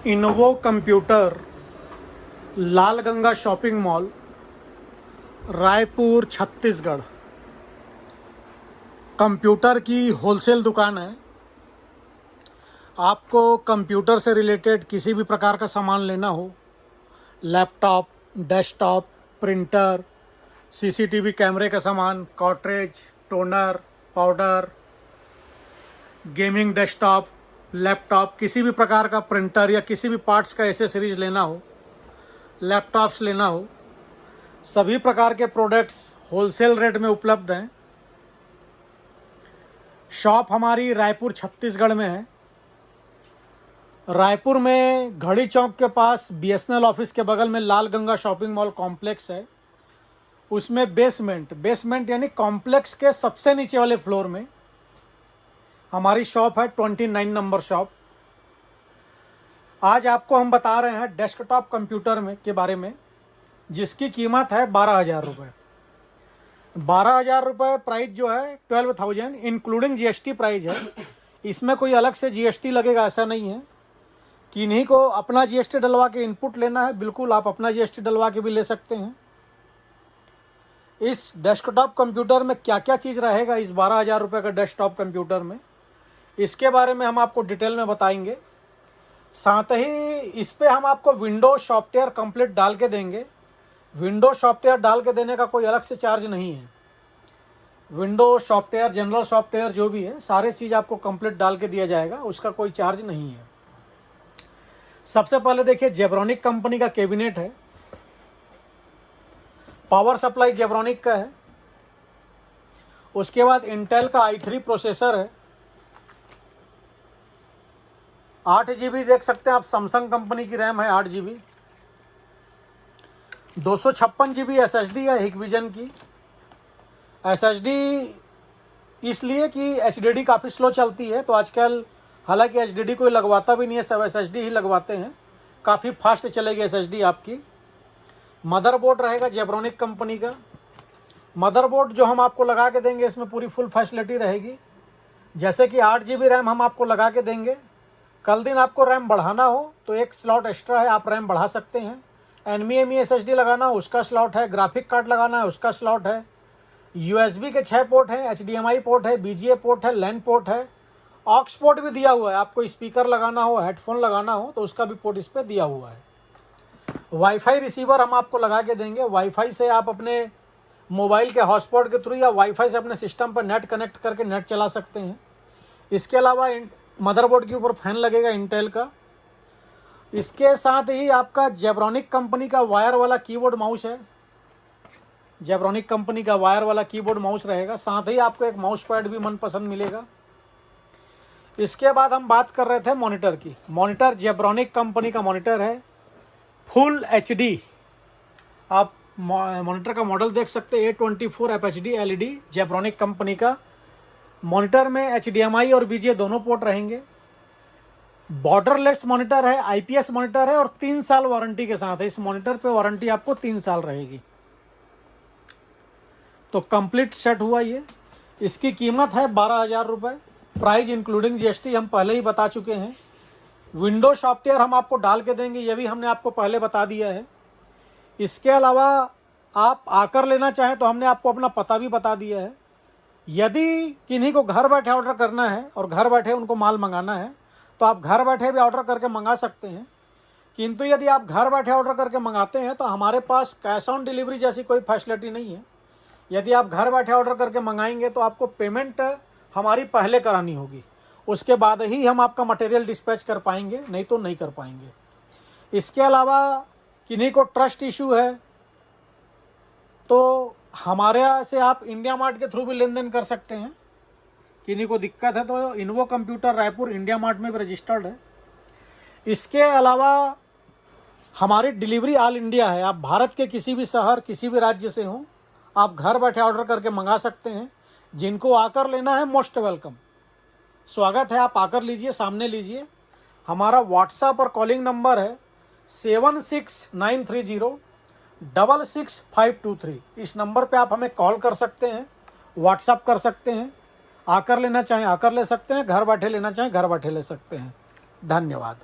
इनोवो computer, Lal Ganga shopping mall, Raipur Chhattisgarh. Computer की wholesale दुकान है। आपको कंप्यूटर से रिलेटेड किसी भी प्रकार का सामान लेना हो, लैपटॉप, डेस्कटॉप, प्रिंटर, सीसीटीवी कैमरे का सामान, cartridge, toner, powder, gaming desktop, laptop, किसी भी प्रकार का प्रिंटर या किसी भी पार्ट्स का एसेसरीज लेना हो, लैपटॉप्स लेना हो, सभी प्रकार के प्रोडक्ट्स होलसेल रेट में उपलब्ध हैं। शॉप हमारी रायपुर छत्तीसगढ़ में है। रायपुर में घड़ी चौक के पास बीएसएनएल ऑफिस के बगल में लाल गंगा शॉपिंग मॉल कॉम्प्लेक्स है। उसमें बेसमेंट यानी कॉम्प्लेक्स के सबसे नीचे वाले फ्लोर में हमारी शॉप है, 29 नंबर शॉप। आज आपको हम बता रहे हैं डेस्कटॉप कंप्यूटर में के बारे में, जिसकी कीमत है 12,000 रुपये। 12,000 रुपये प्राइस जो है 12,000 इंक्लूडिंग जीएसटी प्राइस है। इसमें कोई अलग से जीएसटी लगेगा ऐसा नहीं है। किन्हीं को अपना जीएसटी डलवा के इनपुट लेना है, बिल्कुल आप अपना जीएसटी डलवा के भी ले सकते हैं। इस डेस्कटॉप कंप्यूटर में क्या क्या चीज़ रहेगा इस 12,000 रुपये का डेस्कटॉप कंप्यूटर में, इसके बारे में हम आपको डिटेल में बताएंगे। साथ ही इस पे हम आपको विंडो सॉफ्टवेयर कंप्लीट डाल के देंगे। विंडो सॉफ्टवेयर डाल के देने का कोई अलग से चार्ज नहीं है। विंडो सॉफ्टवेयर, जनरल सॉफ्टवेयर जो भी है, सारे चीज़ आपको कंप्लीट डाल के दिया जाएगा, उसका कोई चार्ज नहीं है। सबसे पहले देखिए, जेब्रॉनिक कंपनी का कैबिनेट है। पावर सप्लाई जेब्रॉनिक का है। उसके बाद इंटेल का i3 प्रोसेसर है। 8 GB देख सकते हैं आप, सैमसंग कंपनी की रैम है 8 GB। 256 GB SSD है हिकविजन की। SSD इसलिए कि HDD काफ़ी स्लो चलती है, तो आजकल हालांकि HDD कोई लगवाता भी नहीं है, सब SSD ही लगवाते हैं। काफ़ी फास्ट चलेगी SSD आपकी। मदरबोर्ड रहेगा जेब्रॉनिक कंपनी का। मदरबोर्ड जो हम आपको लगा के देंगे, इसमें पूरी फुल फैसिलिटी रहेगी। जैसे कि 8 GB रैम हम आपको लगा के देंगे। कल दिन आपको रैम बढ़ाना हो तो एक स्लॉट एक्स्ट्रा है, आप रैम बढ़ा सकते हैं। NVMe SSD लगाना हो उसका स्लॉट है, ग्राफिक कार्ड लगाना है उसका स्लॉट है। USB के 6 पोर्ट हैं, HDMI पोर्ट है, BGA पोर्ट है, LAN पोर्ट है, ऑक्स पोर्ट भी दिया हुआ है। आपको स्पीकर लगाना हो, हेडफोन लगाना हो तो उसका भी पोर्ट इस पर दिया हुआ है। वाईफाई रिसीवर हम आपको लगा के देंगे। वाईफाई से आप अपने मोबाइल के हॉटस्पॉट के थ्रू या वाईफाई से अपने सिस्टम पर नेट कनेक्ट करके नेट चला सकते हैं। इसके अलावा मदरबोर्ड के ऊपर फैन लगेगा इंटेल का। इसके साथ ही आपका जेब्रॉनिक कंपनी का वायर वाला कीबोर्ड माउस है। जेब्रॉनिक कंपनी का वायर वाला कीबोर्ड माउस रहेगा। साथ ही आपको एक माउस पैड भी मनपसंद मिलेगा। इसके बाद हम बात कर रहे थे मॉनिटर की। मॉनिटर जेब्रॉनिक कंपनी का मॉनिटर है, फुल HD। आप मॉनिटर का मॉडल देख सकते हैं, A24 FHD LED Zebronic company का। मॉनिटर में HDMI और BGA दोनों पोर्ट रहेंगे। बॉर्डरलेस मॉनिटर है, IPS मॉनिटर है और 3 साल वारंटी के साथ है। इस मॉनिटर पे वारंटी आपको 3 साल रहेगी। तो कंप्लीट सेट हुआ ये। इसकी कीमत है 12,000 रुपये। प्राइस इंक्लूडिंग GST हम पहले ही बता चुके हैं। विंडो सॉफ्टवेयर हम आपको डाल के देंगे, ये भी हमने आपको पहले बता दिया है। इसके अलावा आप आकर लेना चाहें तो हमने आपको अपना पता भी बता दिया है। यदि किन्हीं को घर बैठे ऑर्डर करना है और घर बैठे उनको माल मंगाना है तो आप घर बैठे भी ऑर्डर करके मंगा सकते हैं। किंतु यदि आप घर बैठे ऑर्डर करके मंगाते हैं तो हमारे पास कैश ऑन डिलीवरी जैसी कोई फैसिलिटी नहीं है। यदि आप घर बैठे ऑर्डर करके मंगाएंगे तो आपको पेमेंट हमारी पहले करानी होगी, उसके बाद ही हम आपका मटेरियल डिस्पैच कर पाएंगे, नहीं तो नहीं कर पाएंगे। इसके अलावा किन्हीं को ट्रस्ट इशू है तो हमारे यहाँ से आप इंडिया मार्ट के थ्रू भी लेन देन कर सकते हैं। किन्हीं को दिक्कत है तो इनोवो कंप्यूटर रायपुर इंडिया मार्ट में भी रजिस्टर्ड है। इसके अलावा हमारी डिलीवरी ऑल इंडिया है। आप भारत के किसी भी शहर, किसी भी राज्य से हों, आप घर बैठे ऑर्डर करके मंगा सकते हैं। जिनको आकर लेना है मोस्ट वेलकम, स्वागत है, आप आकर लीजिए, सामने लीजिए। हमारा व्हाट्सएप और कॉलिंग नंबर है 7693066523। इस नंबर पे आप हमें कॉल कर सकते हैं, व्हाट्सएप कर सकते हैं। आकर लेना चाहें आकर ले सकते हैं, घर बैठे लेना चाहें घर बैठे ले सकते हैं। धन्यवाद।